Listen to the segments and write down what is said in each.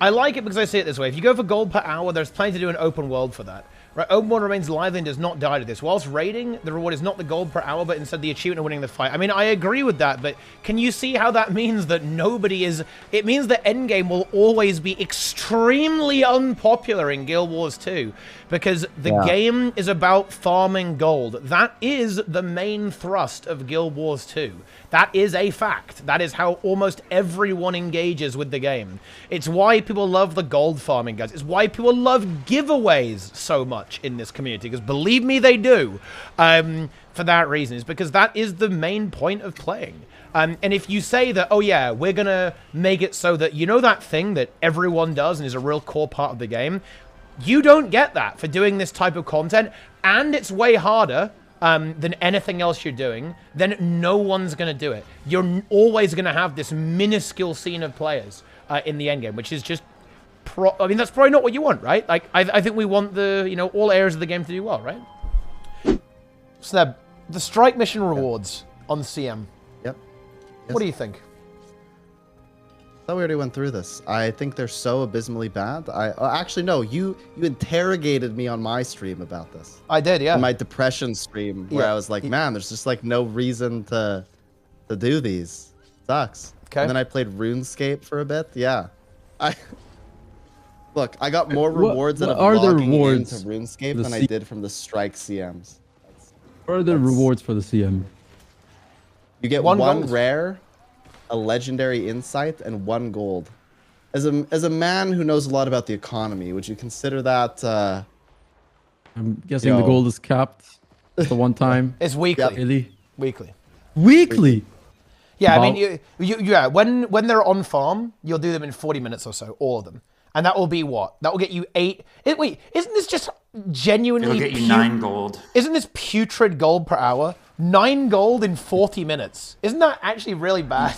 I like it because I see it this way. If you go for gold per hour, there's plenty to do in open world for that. Right, open world remains lively and does not die to this. Whilst raiding, the reward is not the gold per hour, but instead the achievement of winning the fight. I mean, I agree with that, but can you see how that means that nobody is... It means that Endgame will always be extremely unpopular in Guild Wars 2, because the game is about farming gold. That is the main thrust of Guild Wars 2. That is a fact. That is how almost everyone engages with the game. It's why people love the gold farming, guys. It's why people love giveaways so much in this community, because believe me, they do. For that reason, is because that is the main point of playing. And if you say that, oh yeah, we're gonna make it so that, you know, that thing that everyone does and is a real core part of the game, you don't get that for doing this type of content, and it's way harder than anything else you're doing, then no one's going to do it. You're always going to have this minuscule scene of players in the endgame, which is just... I mean, that's probably not what you want, right? Like, I think we want the, you know, all areas of the game to do well, right? Sneb, the strike mission rewards on CM. Yep. What do you think? I thought we already went through this. I think they're so abysmally bad. Actually, no, you interrogated me on my stream about this. I did, yeah. On my depression stream, where I was like, man, there's just like no reason to do these. Sucks. Okay. And then I played RuneScape for a bit. Yeah. Look, I got more rewards out of logging into RuneScape than I did from the strike CMs. What are the rewards for the CM? You get one rare, a legendary insight, and 1 gold. As a man who knows a lot about the economy, would you consider that? I'm guessing the gold is capped. It's the one time. It's weekly. Yep. Really? Weekly. Weekly. Yeah, I mean, yeah. When they're on farm, you'll do them in 40 minutes or so, all of them, and that will be what? That will get you 8. Wait, isn't this just genuinely? It'll get you 9 gold. Isn't this putrid gold per hour? 9 gold in 40 minutes. Isn't that actually really bad?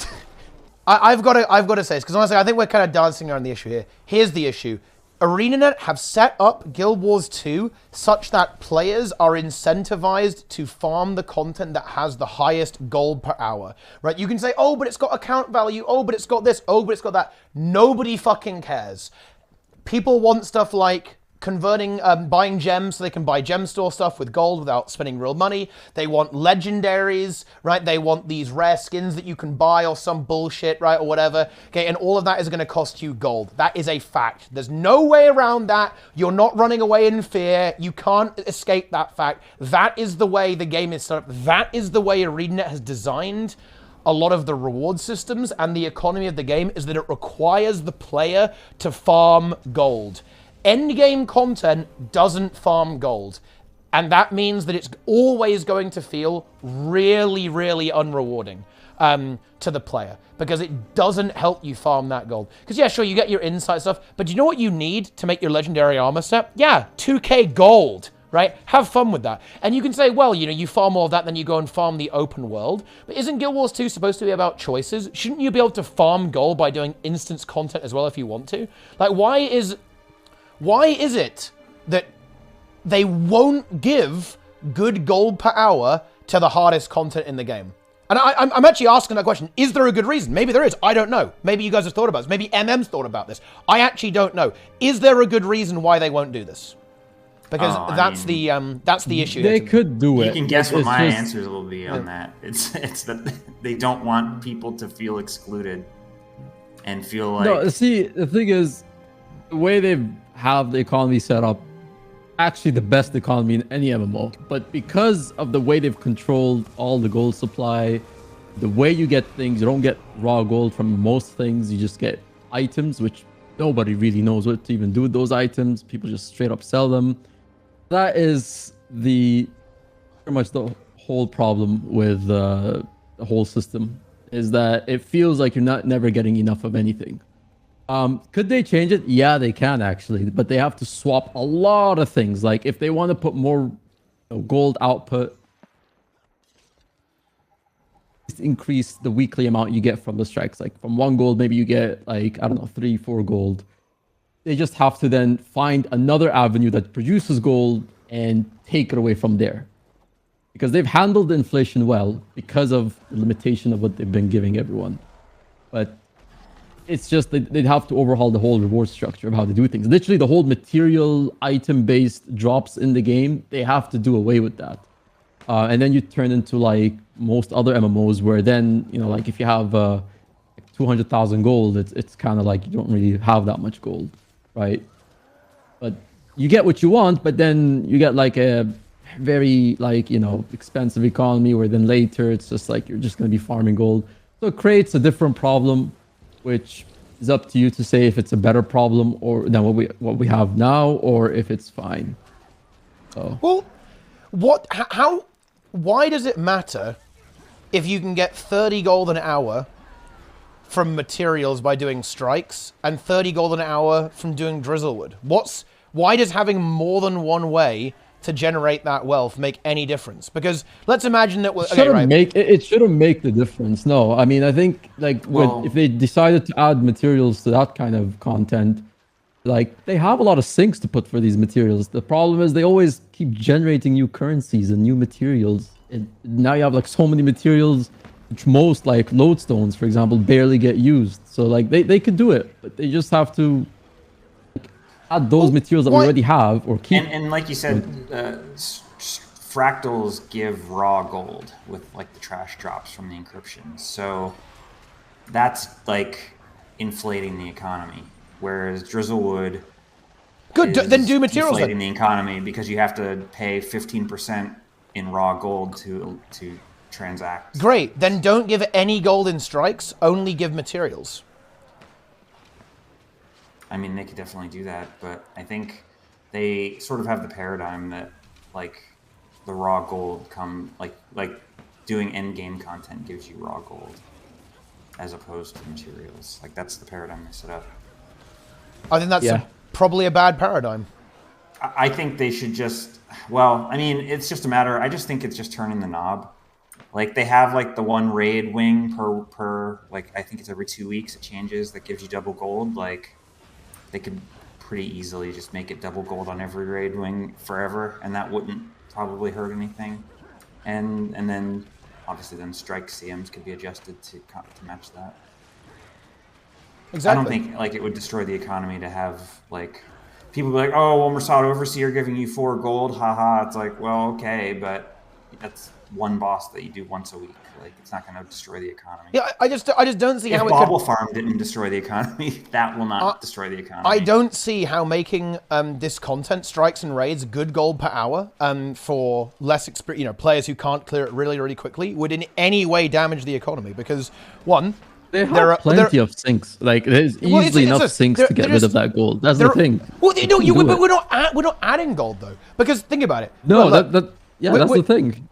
I've got to say this, because honestly, I think we're kind of dancing around the issue here. Here's the issue. ArenaNet have set up Guild Wars 2 such that players are incentivized to farm the content that has the highest gold per hour, right? You can say, oh, but it's got account value. Oh, but it's got this. Oh, but it's got that. Nobody fucking cares. People want stuff like converting, buying gems so they can buy gem store stuff with gold without spending real money. They want legendaries, right? They want these rare skins that you can buy or some bullshit, right? Or whatever. Okay, and all of that is going to cost you gold. That is a fact. There's no way around that. You're not running away in fear. You can't escape that fact. That is the way the game is set up. That is the way ArenaNet has designed a lot of the reward systems and the economy of the game, is that it requires the player to farm gold. Endgame content doesn't farm gold. And that means that it's always going to feel really, really unrewarding to the player, because it doesn't help you farm that gold. Because yeah, sure, you get your insight stuff, but do you know what you need to make your legendary armor set? Yeah, 2k gold, right? Have fun with that. And you can say, well, you know, you farm all of that, then you go and farm the open world. But isn't Guild Wars 2 supposed to be about choices? Shouldn't you be able to farm gold by doing instance content as well if you want to? Like, why is it that they won't give good gold per hour to the hardest content in the game? And I'm actually asking that question. Is there a good reason? Maybe there is. I don't know. Maybe you guys have thought about this. Maybe MM's thought about this. I actually don't know. Is there a good reason why they won't do this? Because that's the issue. They could do it. You can guess what my answers will be on that. It's that they don't want people to feel excluded and feel like... No, see, the thing is, the way they have the economy set up, actually the best economy in any MMO, but because of the way they've controlled all the gold supply, the way you get things, you don't get raw gold from most things, you just get items, which nobody really knows what to even do with those items. People just straight up sell them. That is pretty much the whole problem with the whole system, is that it feels like you're never getting enough of anything. Could they change it? Yeah, they can actually, but they have to swap a lot of things. Like if they want to put more gold output, increase the weekly amount you get from the strikes. Like from 1 gold, maybe you get like, I don't know, 3-4 gold. They just have to then find another avenue that produces gold and take it away from there. Because they've handled the inflation well because of the limitation of what they've been giving everyone. But it's just that they'd have to overhaul the whole reward structure of how they do things. Literally, the whole material item-based drops in the game, they have to do away with that. And then you turn into like most other MMOs where then, you know, like if you have 200,000 gold, it's kind of like you don't really have that much gold, right? But you get what you want, but then you get like a very like, you know, expensive economy where then later it's just like you're just going to be farming gold. So it creates a different problem, which is up to you to say if it's a better problem or than what we have now, or if it's fine. So. Well, why does it matter if you can get 30 gold an hour from materials by doing strikes and 30 gold an hour from doing Drizzlewood? Why does having more than one way to generate that wealth make any difference? Because let's imagine that it shouldn't make the difference. No, I mean, I think like if they decided to add materials to that kind of content, like they have a lot of sinks to put for these materials. The problem is they always keep generating new currencies and new materials, and now you have like so many materials, which most like lodestones, for example, barely get used. So like they could do it, but they just have to add those materials that we already have, or keep. And like you said, fractals give raw gold with like the trash drops from the encryption. So that's like inflating the economy. Whereas Drizzlewood, then do materials. Inflating the economy because you have to pay 15% in raw gold to transact. Great. Then don't give any gold in strikes. Only give materials. I mean, they could definitely do that, but I think they sort of have the paradigm that, like, the raw gold like doing endgame content gives you raw gold, as opposed to materials. Like that's the paradigm they set up. I think that's probably a bad paradigm. I think they should just. Well, I mean, it's just a matter. I just think it's just turning the knob. Like they have like the one raid wing per like I think it's every 2 weeks it changes that gives you double gold. Like. They could pretty easily just make it double gold on every raid wing forever, and that wouldn't probably hurt anything. And then obviously then strike CMs could be adjusted to match that. Exactly. I don't think like it would destroy the economy to have like people be like, oh, well, Mersad Overseer giving you 4 gold, haha. It's like, well, okay, but that's one boss that you do once a week. Like it's not going to destroy the economy. Yeah, I just don't see how it Bobble Farm didn't destroy the economy. That will not destroy the economy. I don't see how making this content, strikes and raids, good gold per hour, for less players who can't clear it really, really quickly, would in any way damage the economy. Because one, there are plenty of sinks. Like there's easily enough sinks to get rid of that gold. That's the thing. Well, but we're not adding gold though. Because think about it. No, that's the thing.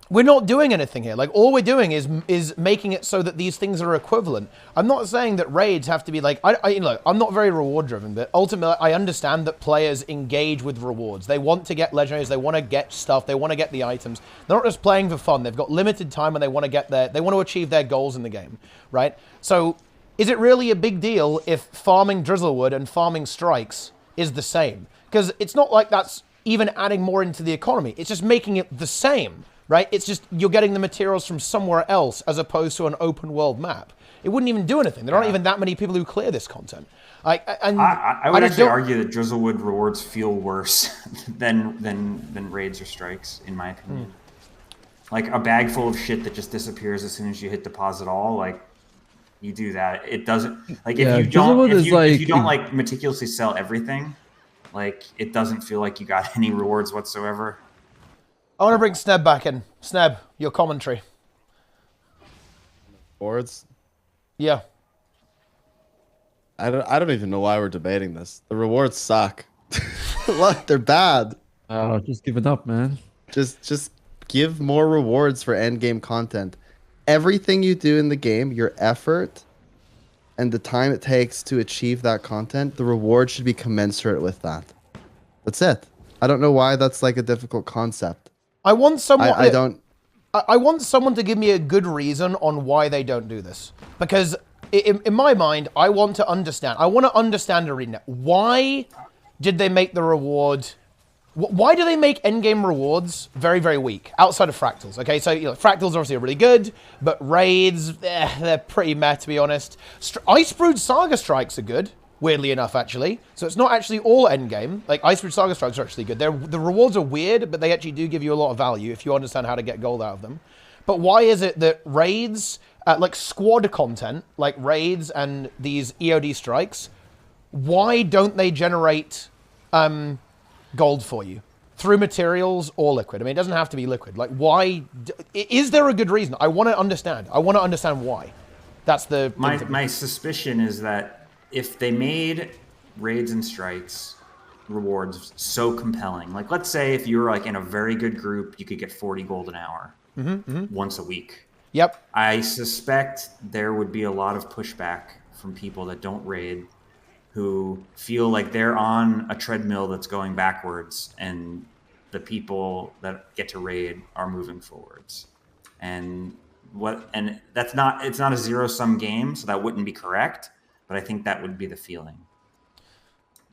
We're not doing anything here. Like all we're doing is making it so that these things are equivalent. I'm not saying that raids have to be like I'm not very reward driven, but ultimately I understand that players engage with rewards. They want to get legendaries, they want to get stuff, they want to get the items. They're not just playing for fun. They've got limited time and they want to achieve their goals in the game, right? So is it really a big deal if farming Drizzlewood and farming strikes is the same? Because it's not like that's even adding more into the economy. It's just making it the same. Right? It's just you're getting the materials from somewhere else as opposed to an open world map. It wouldn't even do anything. There aren't even that many people who clear this content. I would actually argue that Drizzlewood rewards feel worse than raids or strikes, in my opinion. Like a bag full of shit that just disappears as soon as you hit deposit all, like you do that. It doesn't like if you don't like meticulously sell everything, like it doesn't feel like you got any rewards whatsoever. I want to bring Sneb back in. Sneb, your commentary. Boards? Yeah. I don't even know why we're debating this. The rewards suck. Look, they're bad. Oh, just give it up, man. Just give more rewards for endgame content. Everything you do in the game, your effort and the time it takes to achieve that content, the reward should be commensurate with that. That's it. I don't know why that's like a difficult concept. I want someone. I want someone to give me a good reason on why they don't do this, because in my mind, I want to understand. I want to understand ArenaNet. Why did they make the reward? Why do they make endgame rewards very, very weak outside of fractals? Okay, so fractals obviously are really good, but raids, they're pretty meh, to be honest. Ice Brood Saga Strikes are good, weirdly enough, actually. So it's not actually all endgame. Like, Ice Brood Saga Strikes are actually good. The rewards are weird, but they actually do give you a lot of value if you understand how to get gold out of them. But why is it that raids, like squad content, like raids and these EOD strikes, why don't they generate gold for you through materials or liquid? I mean, it doesn't have to be liquid. Like, why? Is there a good reason? I want to understand. I want to understand why. That's the my suspicion is that if they made raids and strikes rewards so compelling, like let's say if you were like in a very good group, you could get 40 gold an hour once a week. Yep. I suspect there would be a lot of pushback from people that don't raid, who feel like they're on a treadmill that's going backwards and the people that get to raid are moving forwards. And it's not a zero-sum game, so that wouldn't be correct, but I think that would be the feeling,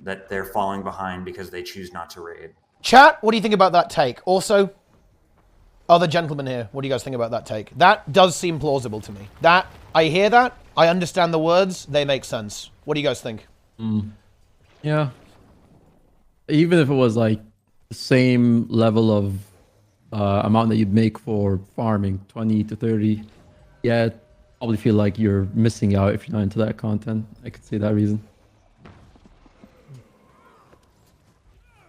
that they're falling behind because they choose not to raid. Chat, what do you think about that take? Also, other gentlemen here, what do you guys think about that take? That does seem plausible to me. I hear that, I understand the words, they make sense. What do you guys think? Yeah. Even if it was like the same level of amount that you'd make for farming, 20 to 30, yeah, I'd probably feel like you're missing out if you're not into that content. I could see that reason.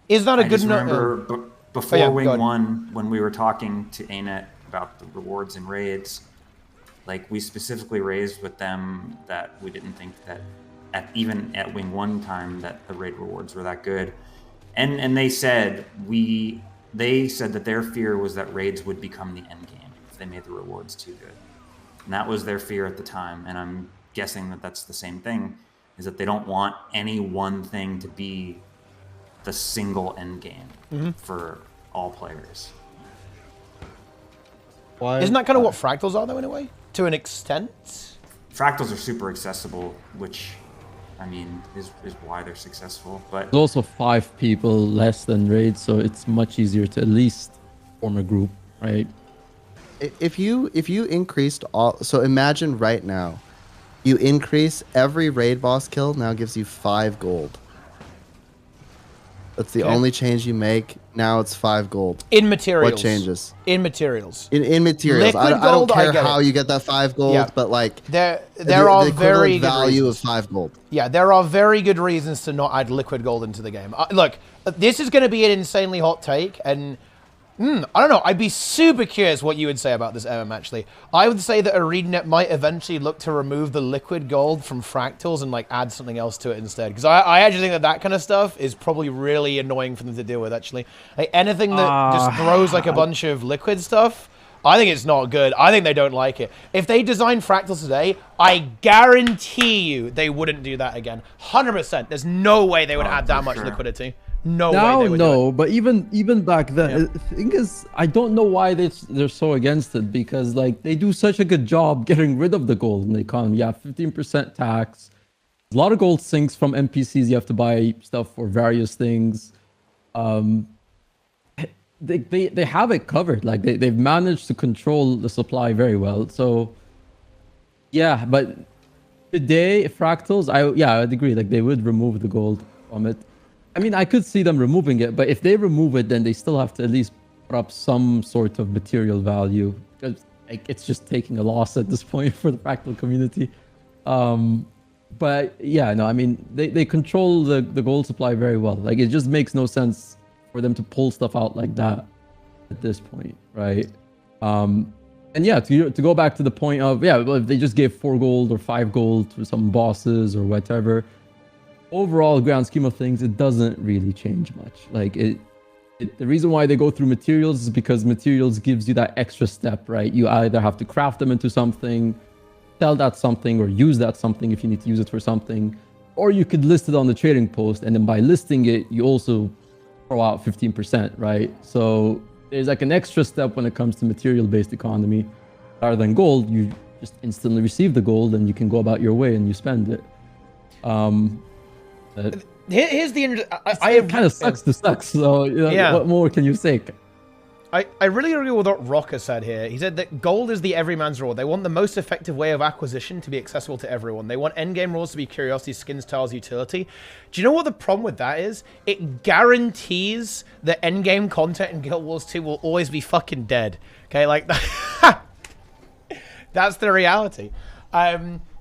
Is that a good enough? Remember before Wing 1, when we were talking to ArenaNet about the rewards and raids, like we specifically raised with them that we didn't think that even at Wing 1 time that the raid rewards were that good. And they said that their fear was that raids would become the end game if they made the rewards too good. And that was their fear at the time. And I'm guessing that that's the same thing, is that they don't want any one thing to be the single end game for all players. Why? Isn't that kind of what fractals are, though, in a way? To an extent? Fractals are super accessible, which, I mean, is why they're successful. But There's also 5 people less than raids, so it's much easier to at least form a group, right? If you increased all, so imagine right now, you increase every raid boss kill now gives you 5 gold. That's the only change you make. Now it's 5 gold. In materials. What changes? In materials. In materials. Liquid I don't gold, I care get how it. you get that 5 gold, Yeah. but like There the are very equivalent good value reasons. of 5 gold. Yeah, there are very good reasons to not add liquid gold into the game. Look, this is going to be an insanely hot take, and I don't know. I'd be super curious what you would say about this, actually. I would say that ArenaNet might eventually look to remove the liquid gold from fractals and like add something else to it instead. Because I actually think that kind of stuff is probably really annoying for them to deal with, actually. Like, anything that just throws like a bunch of liquid stuff, I think it's not good. I think they don't like it. If they designed fractals today, I guarantee you they wouldn't do that again. 100%. There's no way they would add that much liquidity. No way they would do it. But even back then, the thing is, I don't know why they're so against it, because like they do such a good job getting rid of the gold in the economy. Yeah, 15% tax, a lot of gold sinks from NPCs. You have to buy stuff for various things. They have it covered. Like they've managed to control the supply very well. So yeah, but today fractals, I'd agree. Like they would remove the gold from it. I mean, I could see them removing it, but if they remove it, then they still have to at least put up some sort of material value, because like, it's just taking a loss at this point for the fractal community. But yeah, no, I mean, they control the gold supply very well. Like, it just makes no sense for them to pull stuff out like that at this point, right? And yeah, to go back to the point of, well, if they just gave 4 gold or 5 gold to some bosses or whatever, overall grand scheme of things, it doesn't really change much. Like the reason why they go through materials is because materials gives you that extra step, right? You either have to craft them into something, sell that something, or use that something if you need to use it for something, or you could list it on the trading post, and then by listing it, you also throw out 15%, right? So there's like an extra step when it comes to material-based economy. Rather than gold, you just instantly receive the gold and you can go about your way and you spend it. Here's the It kind of sucks to suck. So Yeah. what more can you say? I really agree with what Roca said here. He said that gold is the everyman's reward. They want the most effective way of acquisition to be accessible to everyone. They want endgame rewards to be curiosity, skins, tiles, utility. Do you know what the problem with that is? It guarantees that endgame content in Guild Wars 2 will always be fucking dead. Okay, like that's the reality.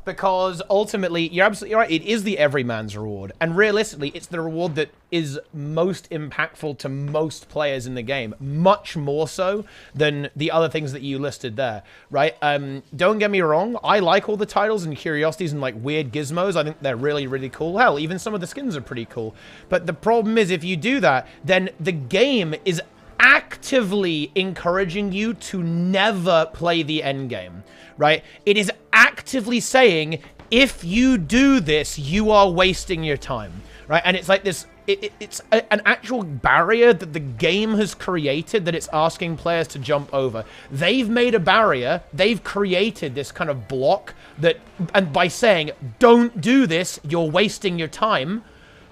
Because ultimately, you're absolutely right. It is the everyman's reward. And realistically, it's the reward that is most impactful to most players in the game. Much more so than the other things that you listed there, right? Don't get me wrong. I like all the titles and curiosities and like weird gizmos. I think they're really, really cool. Hell, even some of the skins are pretty cool. But the problem is if you do that, then the game is actively encouraging you to never play the end game, right? It is actively saying, if you do this, you are wasting your time, right? And it's like this, it's an actual barrier that the game has created that it's asking players to jump over. They've made a barrier, they've created this kind of block that, and by saying, don't do this, you're wasting your time,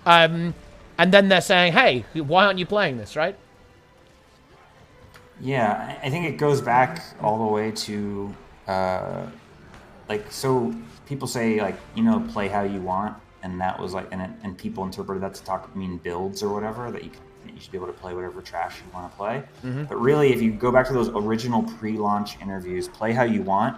and then they're saying, hey, why aren't you playing this, right? Yeah, I think it goes back all the way to, like, so people say, like, you know, play how you want, and that was like, and people interpreted that to mean builds or whatever, that you should be able to play whatever trash you want to play. Mm-hmm. But really, if you go back to those original pre-launch interviews, play how you want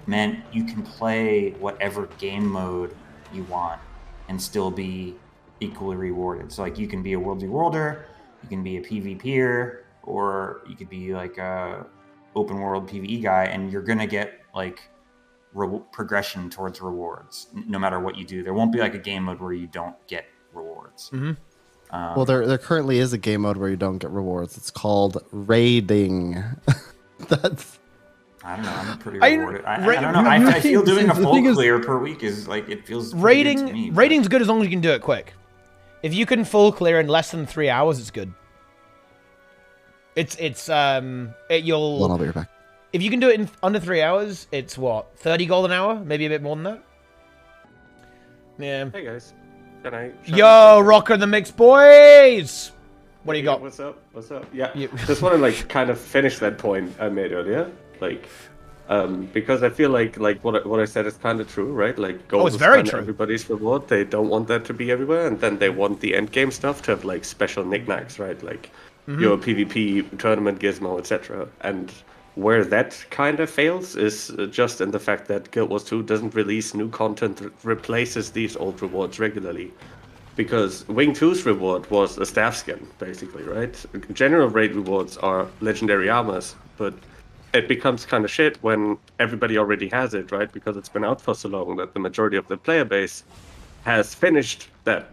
meant you can play whatever game mode you want and still be equally rewarded. So, like, you can be a worldly worlder, you can be a PvPer, or you could be like a open world PvE guy, and you're gonna get like progression towards rewards no matter what you do. There won't be like a game mode where you don't get rewards. Mm-hmm. Well, there currently is a game mode where you don't get rewards. It's called raiding. That's. I don't know. I'm pretty rewarded. I don't know. I feel doing a full clear per week is like, it feels raiding. Good to me, raiding's good as long as you can do it quick. If you can full clear in less than 3 hours, it's good. You'll. Well, I'll be right back. If you can do it in under 3 hours, it's what, 30 gold an hour, maybe a bit more than that. Yeah. Hey guys, can I? Yo, Rocker in the mix, boys. What do you got? What's up? What's up? Yeah, just want to like kind of finish that point I made earlier, like, because I feel like what I said is kind of true, right? Like, gold it's very true. Everybody's reward. They don't want that to be everywhere, and then they want the end game stuff to have like special knickknacks, right? Like. Mm-hmm. Your PvP tournament gizmo, etc. And where that kind of fails is just in the fact that Guild Wars 2 doesn't release new content that replaces these old rewards regularly. Because Wing 2's reward was a staff skin, basically, right? General raid rewards are legendary armors, but it becomes kind of shit when everybody already has it, right? Because it's been out for so long that the majority of the player base has finished that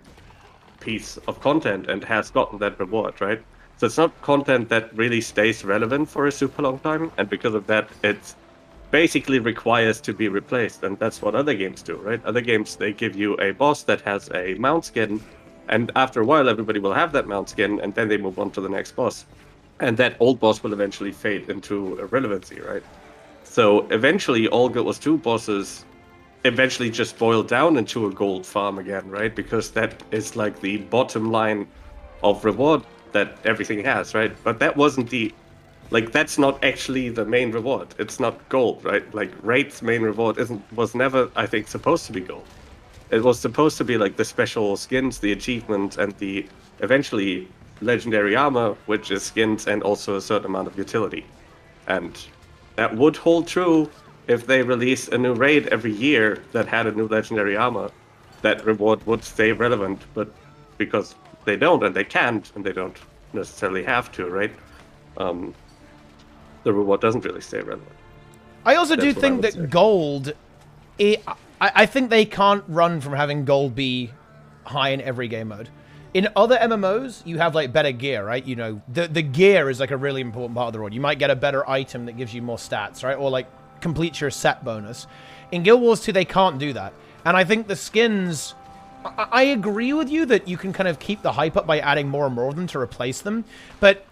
piece of content and has gotten that reward, right? So it's not content that really stays relevant for a super long time, and because of that, it basically requires to be replaced, and that's what other games do, right? Other games, they give you a boss that has a mount skin, and after a while, everybody will have that mount skin, and then they move on to the next boss. And that old boss will eventually fade into irrelevancy, right? So eventually, all Guild Wars 2 bosses eventually just boil down into a gold farm again, right? Because that is like the bottom line of reward that everything has, right? But that wasn't that's not actually the main reward. It's not gold, right? Like, Raid's main reward was never, I think, supposed to be gold. It was supposed to be like the special skins, the achievement, and the eventually legendary armor, which is skins and also a certain amount of utility. And that would hold true if they release a new raid every year that had a new legendary armor. That reward would stay relevant, but because they don't, and they can't, and they don't necessarily have to, right? The reward doesn't really stay relevant. I also do think that gold, I think they can't run from having gold be high in every game mode. In other MMOs, you have like better gear, right? You know, the gear is like a really important part of the reward. You might get a better item that gives you more stats, right? Or like completes your set bonus. In Guild Wars 2, they can't do that. And I think the skins, I agree with you that you can kind of keep the hype up by adding more and more of them to replace them, but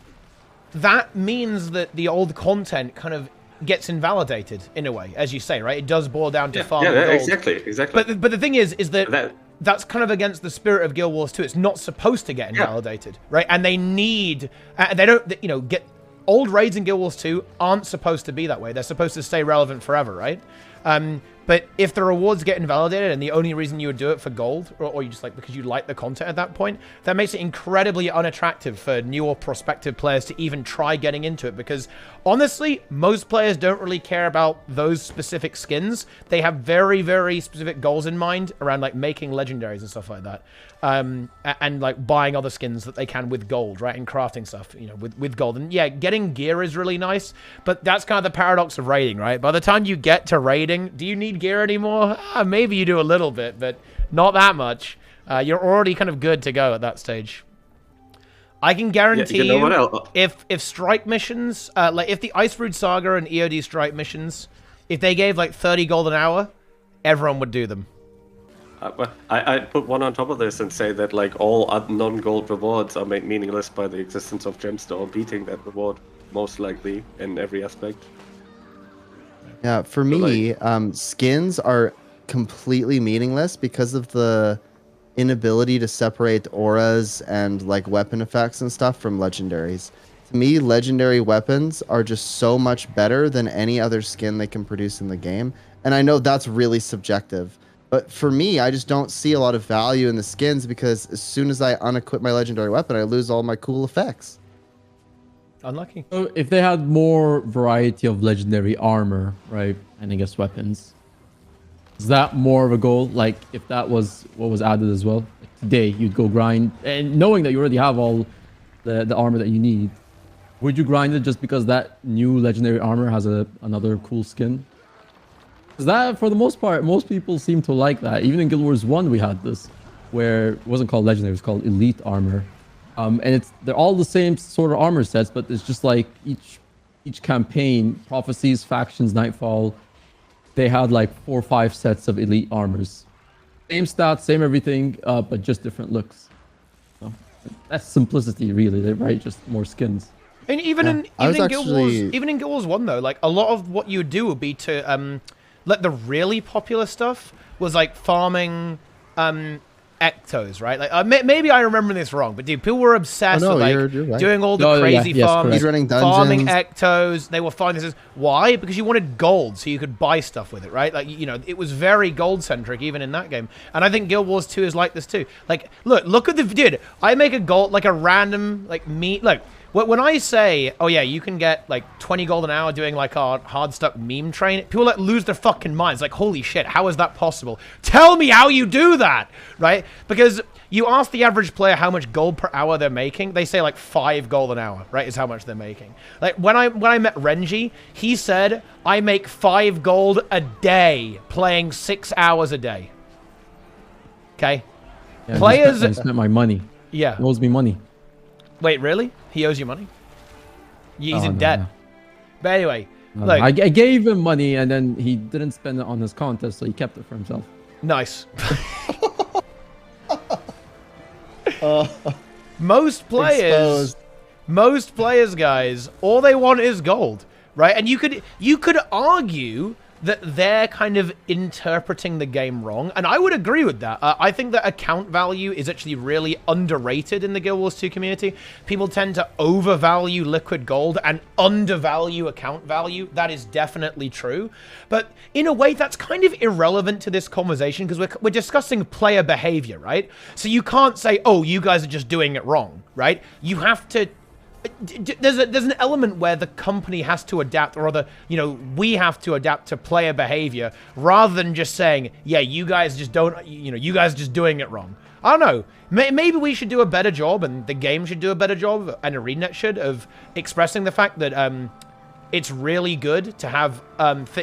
that means that the old content kind of gets invalidated in a way, as you say, right? It does boil down to farming gold. Exactly. But the thing is that that's kind of against the spirit of Guild Wars 2. It's not supposed to get invalidated, right? And they need, they don't, you know, get old raids in Guild Wars 2 aren't supposed to be that way. They're supposed to stay relevant forever, right? But if the rewards get invalidated and the only reason you would do it for gold, or you just like because you like the content at that point, that makes it incredibly unattractive for new or prospective players to even try getting into it. Because honestly, most players don't really care about those specific skins. They have very, very specific goals in mind around like making legendaries and stuff like that. And like buying other skins that they can with gold, right? And crafting stuff, you know, with gold. And yeah, getting gear is really nice, but that's kind of the paradox of raiding, right? By the time you get to raiding, do you need gear anymore? Maybe you do a little bit, but not that much. You're already kind of good to go at that stage. I can guarantee if strike missions, like if the Iceroot Saga and EOD strike missions, if they gave like 30 gold an hour, everyone would do them. I put one on top of this and say that like all non-gold rewards are made meaningless by the existence of Gemstone beating that reward, most likely in every aspect. Yeah, for me, skins are completely meaningless because of the inability to separate auras and like weapon effects and stuff from legendaries. To me, legendary weapons are just so much better than any other skin they can produce in the game. And I know that's really subjective. But for me, I just don't see a lot of value in the skins because as soon as I unequip my legendary weapon, I lose all my cool effects. Unlucky. So if they had more variety of legendary armor, right, and I guess weapons, is that more of a goal? Like if that was what was added as well? Like today, you'd go grind, and knowing that you already have all the armor that you need, would you grind it just because that new legendary armor has another cool skin? Because that, for the most part, most people seem to like that. Even in Guild Wars 1, we had this, where it wasn't called legendary, it was called elite armor. And they're all the same sort of armor sets, but it's just like each campaign, Prophecies, Factions, Nightfall, they had like 4 or 5 sets of elite armors. Same stats, same everything, but just different looks. So that's simplicity, really, right? Just more skins. And even in Guild Wars 1 though, like a lot of what you would do would be to like the really popular stuff was like farming ectos, right? Like maybe I remember this wrong, but dude, people were obsessed with like you're right. Doing all the crazy farms, running farming ectos. They were finding this. Why? Because you wanted gold, so you could buy stuff with it, right? Like you know, it was very gold centric even in that game. And I think Guild Wars 2 is like this too. Like look at the dude. I make a gold like a random like look. When I say, oh yeah, you can get like 20 gold an hour doing like our Hardstuck meme train, people like lose their fucking minds. Like, holy shit, how is that possible? Tell me how you do that, right? Because you ask the average player how much gold per hour they're making, they say like 5 gold an hour, right? Is how much they're making. Like when I met Renji, he said, I make 5 gold a day playing 6 hours a day. Okay? Yeah, Players... I spent my money. Yeah. He owes me money. Wait, really? He owes you money? He's in debt. No. But anyway, Look, I gave him money and then he didn't spend it on his contest, so he kept it for himself. Nice. Most players, guys, all they want is gold, right? And you could argue that they're kind of interpreting the game wrong, and I would agree with that. I think that account value is actually really underrated in the Guild Wars 2 community. People tend to overvalue liquid gold and undervalue account value. That is definitely true. But in a way, that's kind of irrelevant to this conversation because we're discussing player behavior, right? So you can't say, oh, you guys are just doing it wrong, right? You have to... There's an element where the company has to adapt, or rather, you know, we have to adapt to player behavior rather than just saying, yeah, you guys just don't, you know, you guys are just doing it wrong. I don't know. Maybe we should do a better job, and the game should do a better job, and ArenaNet should, of expressing the fact that it's really good to have,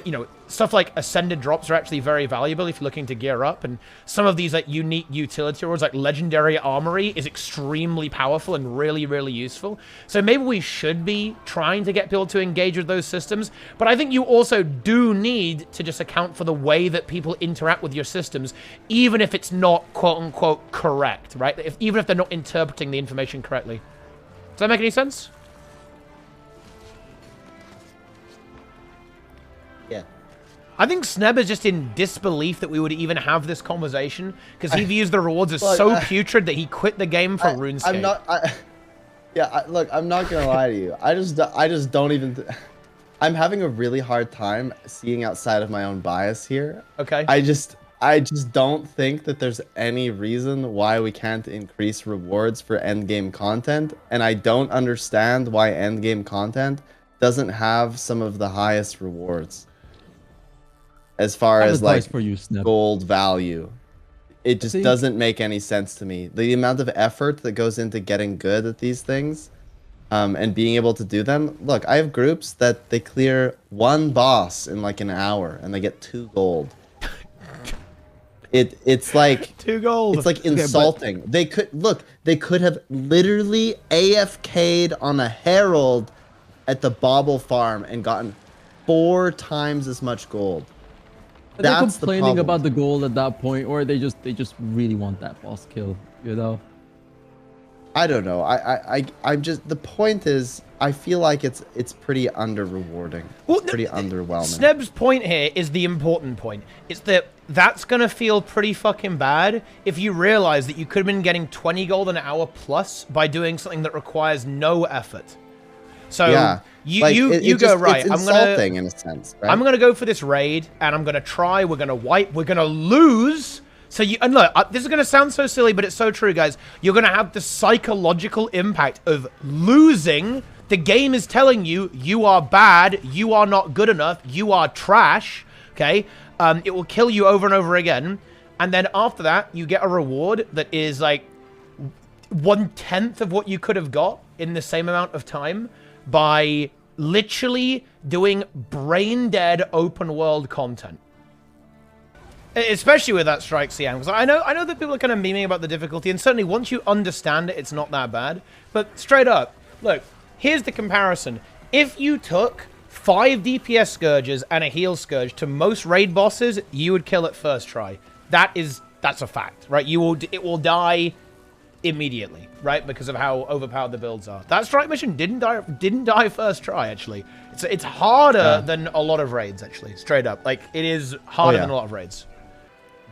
you know, stuff like Ascended drops are actually very valuable if you're looking to gear up, and some of these like unique utility rewards like Legendary Armory is extremely powerful and really, really useful. So maybe we should be trying to get people to engage with those systems, but I think you also do need to just account for the way that people interact with your systems, even if it's not quote-unquote correct, right? Even if they're not interpreting the information correctly. Does that make any sense? Yeah. I think Sneb is just in disbelief that we would even have this conversation because he views the rewards as so putrid that he quit the game for RuneScape. I'm not. Look, I'm not gonna lie to you. I just don't even. I'm having a really hard time seeing outside of my own bias here. Okay. I just don't think that there's any reason why we can't increase rewards for endgame content, and I don't understand why endgame content doesn't have some of the highest rewards. As far as like for you, Sneb. gold value, it just doesn't make any sense to me. The amount of effort that goes into getting good at these things, and being able to do them. Look, I have groups that they clear one boss in like an hour and they get 2 gold. It's like 2 gold. It's like insulting. Okay, they could have literally AFK'd on a herald at the bauble farm and gotten 4 times as much gold. They're complaining about the gold at that point, or they just really want that boss kill, you know? I don't know. I'm just, the point is, I feel like it's pretty under rewarding. Well, pretty underwhelming. Sneb's point here is the important point. It's that that's gonna feel pretty fucking bad if you realize that you could have been getting 20 gold an hour plus by doing something that requires no effort. So yeah, you go right. It's insulting in a sense. Right? I'm gonna go for this raid, and I'm gonna try. We're gonna wipe. We're gonna lose. So and look, this is gonna sound so silly, but it's so true, guys. You're gonna have the psychological impact of losing. The game is telling you you are bad, you are not good enough, you are trash. Okay, it will kill you over and over again, and then after that, you get a reward that is like 1/10 of what you could have got in the same amount of time by literally doing brain-dead open-world content. Especially with that strike CM, because I know that people are kind of memeing about the difficulty, and certainly once you understand it, it's not that bad. But straight up, look, here's the comparison. If you took 5 DPS Scourges and a heal Scourge to most raid bosses, you would kill it first try. That's a fact, right? It will die immediately, right? Because of how overpowered the builds are. That strike mission didn't die first try, actually. It's harder than a lot of raids, actually, straight up. Like, it is harder than a lot of raids.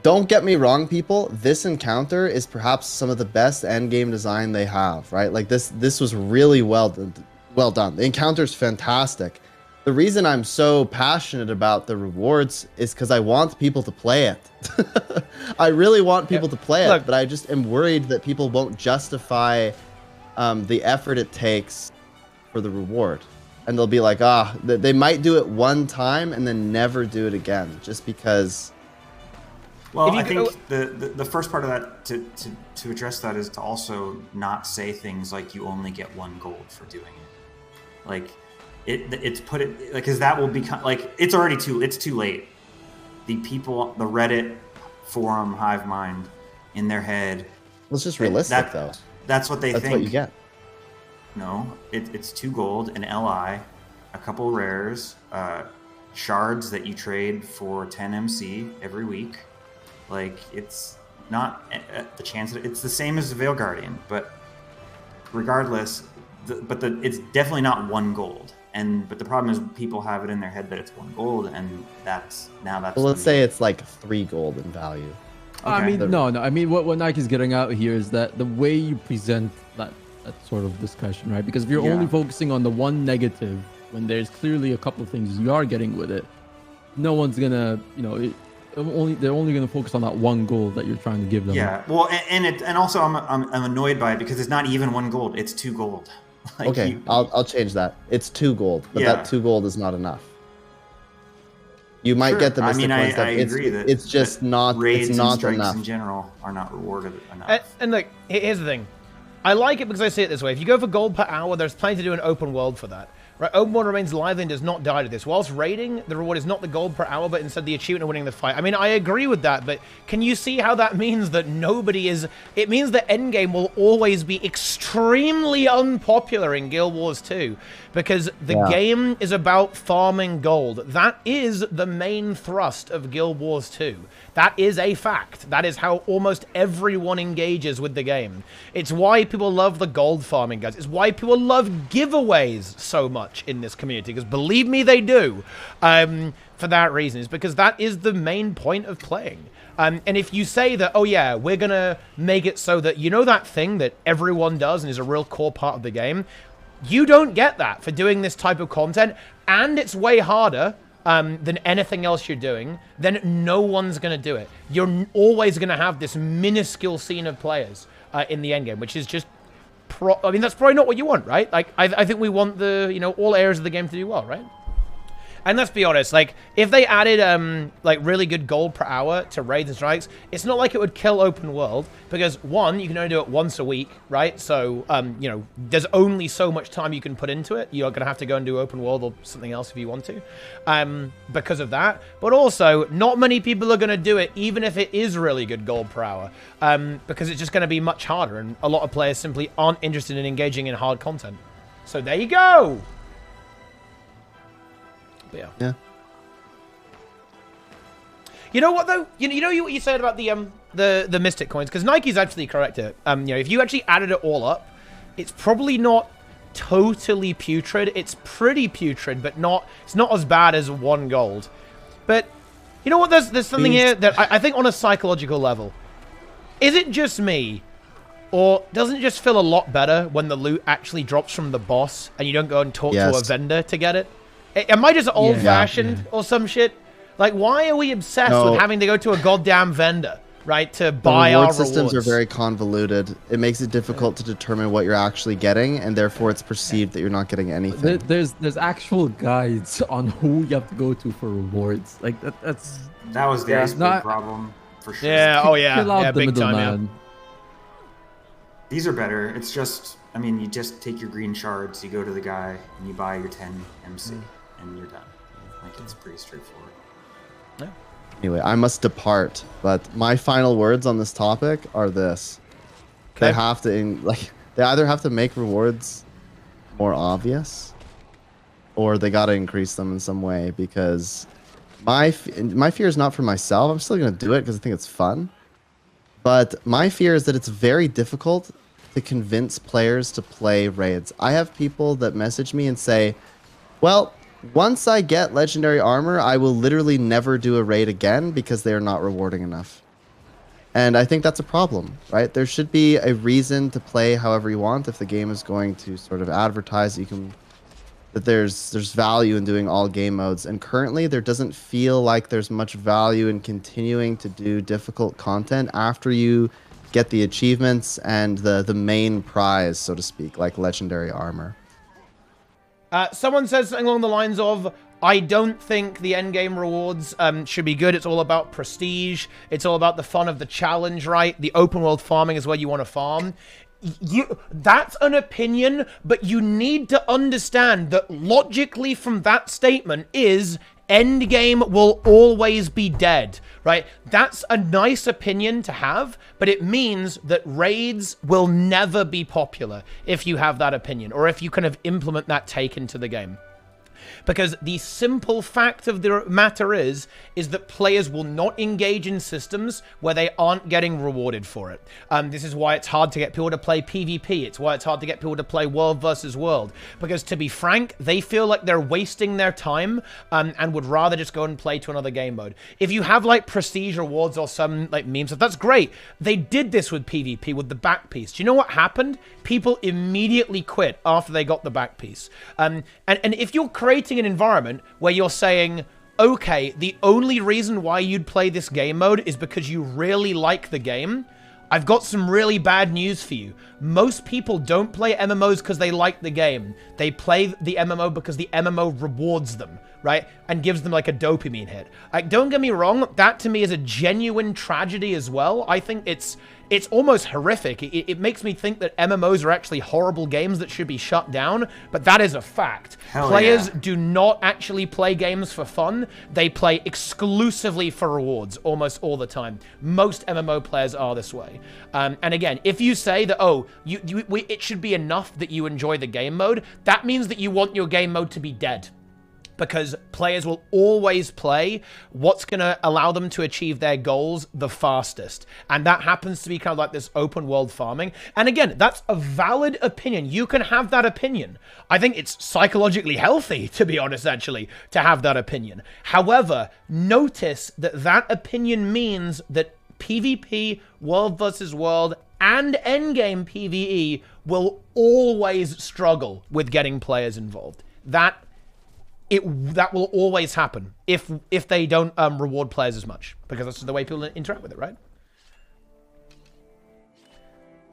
Don't get me wrong, people. This encounter is perhaps some of the best endgame design they have, right? Like, this was really well done. The encounter's fantastic. The reason I'm so passionate about the rewards is because I want people to play it. I really want people to play it, but I just am worried that people won't justify the effort it takes for the reward. And they'll be like, they might do it one time and then never do it again, just because... Well, I think the first part of that, to address that, is to also not say things like you only get 1 gold for doing it. Like, it's put it, like, because that will become, like, it's too late. The people, the Reddit forum hive mind in their head. Well, it's just realistic, though. That's what they think. That's what you get. No, it's 2 gold, an LI, a couple rares, shards that you trade for 10 MC every week. Like, it's not the chance that it's the same as the Veil Guardian, but regardless, it's definitely not 1 gold. But the problem is people have it in their head that it's 1 gold, and that's. Well, let's say it's like 3 gold in value. Okay. I mean, no. I mean, what Nike's getting out here is that the way you present that sort of discussion, right? Because if you're only focusing on the one negative when there's clearly a couple of things you are getting with it, no one's gonna, they're only gonna focus on that 1 gold that you're trying to give them. Yeah. Well, and also I'm annoyed by it because it's not even 1 gold; it's 2 gold. Like, okay, I'll change that. It's 2 gold, but that 2 gold is not enough. You might get the mystic coin stuff. I agree that it's just not. Raids it's not and strikes enough. in general are not rewarded enough. And look, here's the thing. I like it because I see it this way. If you go for gold per hour, there's plenty to do in open world for that. Right? Open world remains lively and does not die to this. Whilst raiding, the reward is not the gold per hour, but instead the achievement of winning the fight. I mean, I agree with that, but can you see how that means that nobody is... It means that Endgame will always be extremely unpopular in Guild Wars 2, because the game is about farming gold. That is the main thrust of Guild Wars 2. That is a fact. That is how almost everyone engages with the game. It's why people love the gold farming, guys. It's why people love giveaways so much. much in this community, because believe me, they do, for that reason, is because that is the main point of playing. And if you say that, oh yeah, we're going to make it so that, you know, that thing that everyone does and is a real core part of the game, you don't get that for doing this type of content, and it's way harder than anything else you're doing, then no one's going to do it. You're always going to have this minuscule scene of players in the endgame, which is just, I mean, that's probably not what you want, right? Like, I think we want the, you know, all areas of the game to do well, right? And let's be honest, like, if they added, like, really good gold per hour to raids and strikes, it's not like it would kill open world, because, one, you can only do it once a week, right? So, you know, there's only so much time you can put into it. You're going to have to go and do open world or something else if you want to, because of that. But also, not many people are going to do it, even if it is really good gold per hour, because it's just going to be much harder, and a lot of players simply aren't interested in engaging in hard content. So there you go! But yeah. You know what though? You know what you said about the Mystic coins, because Nike's actually correct here. You know, if you actually added it all up, it's probably not totally putrid. It's pretty putrid, but it's not as bad as 1 gold. But you know what? There's something here that I think on a psychological level, is it just me, or doesn't it just feel a lot better when the loot actually drops from the boss and you don't go and talk to a vendor to get it? Am I just old-fashioned or some shit? Like, why are we obsessed with having to go to a goddamn vendor, right, to buy our rewards? Systems are very convoluted. It makes it difficult to determine what you're actually getting, and therefore it's perceived that you're not getting anything. There's actual guides on who you have to go to for rewards. Like, that was the problem, for sure. Yeah, oh yeah. Kill out yeah, the big time, middleman. yeah. These are better. It's just, I mean, you just take your green shards, you go to the guy, and you buy your 10 MC, and you're done. Like, it's pretty straightforward. Yeah. Anyway, I must depart, but my final words on this topic are this. Okay. They have to, they either have to make rewards more obvious, or they got to increase them in some way, because my fear is not for myself. I'm still going to do it because I think it's fun. But my fear is that it's very difficult to convince players to play raids. I have people that message me and say, well, once I get legendary armor, I will literally never do a raid again because they are not rewarding enough. And I think that's a problem, right? There should be a reason to play however you want if the game is going to sort of advertise that there's value in doing all game modes. And currently there doesn't feel like there's much value in continuing to do difficult content after you get the achievements and the main prize, so to speak, like legendary armor. Someone says something along the lines of, I don't think the endgame rewards should be good. It's all about prestige. It's all about the fun of the challenge, right? The open world farming is where you want to farm. That's an opinion, but you need to understand that logically from that statement is endgame will always be dead, right? That's a nice opinion to have, but it means that raids will never be popular if you have that opinion, or if you kind of implement that take into the game. Because the simple fact of the matter is that players will not engage in systems where they aren't getting rewarded for it. This is why it's hard to get people to play PvP. It's why it's hard to get people to play world versus world. Because to be frank, they feel like they're wasting their time and would rather just go and play to another game mode. If you have like prestige rewards or some like meme stuff, that's great. They did this with PvP with the back piece. Do you know what happened? People immediately quit after they got the back piece. And if you're creating an environment where you're saying, okay, the only reason why you'd play this game mode is because you really like the game, I've got some really bad news for you. Most people don't play MMOs because they like the game. They play the MMO because the MMO rewards them, right? And gives them like a dopamine hit. Like, don't get me wrong, that to me is a genuine tragedy as well. I think it's almost horrific. It makes me think that MMOs are actually horrible games that should be shut down, but that is a fact. Players do not actually play games for fun. They play exclusively for rewards almost all the time. Most MMO players are this way. And again, if you say that, oh, it should be enough that you enjoy the game mode, that means that you want your game mode to be dead. because players will always play what's going to allow them to achieve their goals the fastest. And that happens to be kind of like this open world farming. And again, that's a valid opinion. You can have that opinion. I think it's psychologically healthy, to be honest, actually, to have that opinion. However, notice that that opinion means that PvP, world versus world, and endgame PvE will always struggle with getting players involved. That will always happen if they don't reward players as much, because that's the way people interact with it, right?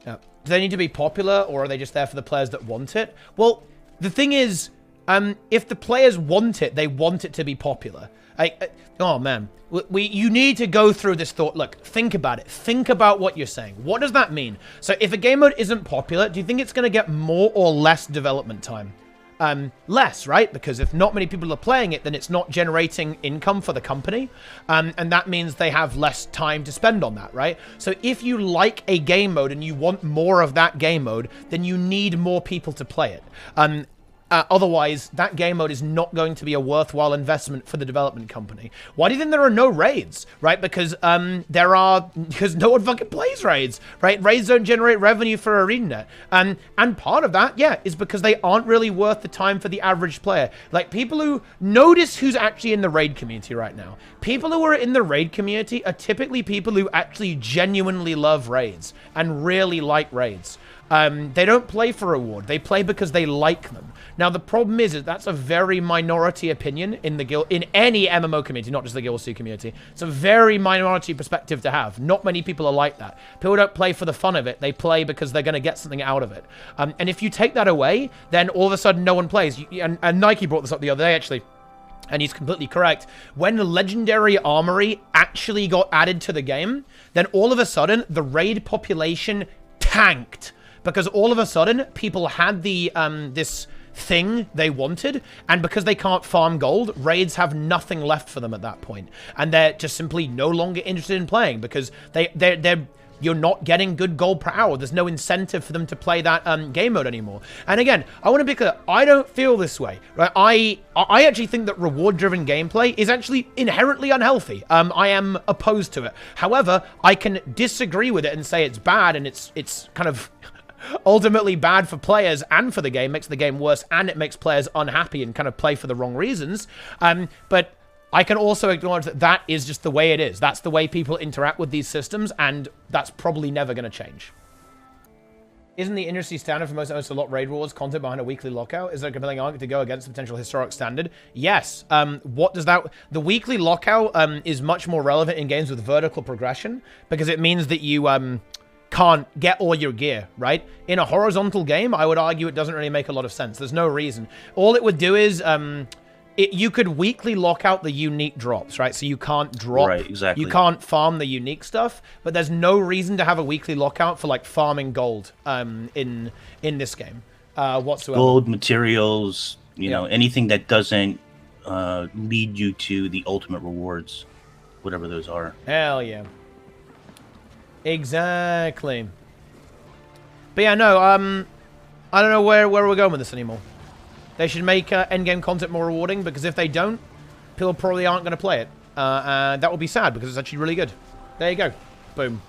Yeah. Do they need to be popular, or are they just there for the players that want it? Well, the thing is, if the players want it, they want it to be popular. Oh man, you need to go through this thought. Look, think about it. Think about what you're saying. What does that mean? So if a game mode isn't popular, do you think it's going to get more or less development time? Less, right? Because if not many people are playing it, then it's not generating income for the company. And that means they have less time to spend on that, right? So if you like a game mode and you want more of that game mode, then you need more people to play it. Otherwise, that game mode is not going to be a worthwhile investment for the development company. Why do you think there are no raids, right? Because because no one fucking plays raids, right? Raids don't generate revenue for ArenaNet. And part of that, yeah, is because they aren't really worth the time for the average player. Like, people who notice who's actually in the raid community right now. People who are in the raid community are typically people who actually genuinely love raids and really like raids. They don't play for reward. They play because they like them. Now, the problem is that's a very minority opinion in the guild, in any MMO community, not just the Guild 2 community. It's a very minority perspective to have. Not many people are like that. People don't play for the fun of it. They play because they're going to get something out of it. And if you take that away, then all of a sudden no one plays. And Nike brought this up the other day, actually. And he's completely correct. When the Legendary Armory actually got added to the game, then all of a sudden the raid population tanked. Because all of a sudden, people had the this thing they wanted, and because they can't farm gold, raids have nothing left for them at that point. And they're just simply no longer interested in playing, because you're not getting good gold per hour. There's no incentive for them to play that game mode anymore. And again, I want to be clear, I don't feel this way, right? I actually think that reward-driven gameplay is actually inherently unhealthy. I am opposed to it. However, I can disagree with it and say it's bad, and it's kind of ultimately bad for players and for the game, makes the game worse, and it makes players unhappy and kind of play for the wrong reasons. But I can also acknowledge that that is just the way it is. That's the way people interact with these systems, and that's probably never going to change. Isn't the industry standard for most a lot raid rewards content behind a weekly lockout? Is there a compelling argument to go against the potential historic standard? Yes. What does that... The weekly lockout is much more relevant in games with vertical progression, because it means that you... can't get all your gear, right? In a horizontal game, I would argue it doesn't really make a lot of sense. There's no reason. All it would do is, you could weekly lock out the unique drops, right? So you can't drop, right, exactly. You can't farm the unique stuff, but there's no reason to have a weekly lockout for like farming gold in this game whatsoever. Gold, materials, you know, anything that doesn't lead you to the ultimate rewards, whatever those are. Hell yeah. Exactly. But yeah, no, I don't know where we're going with this anymore. They should make endgame content more rewarding, because if they don't, people probably aren't going to play it. And that will be sad, because it's actually really good. There you go. Boom.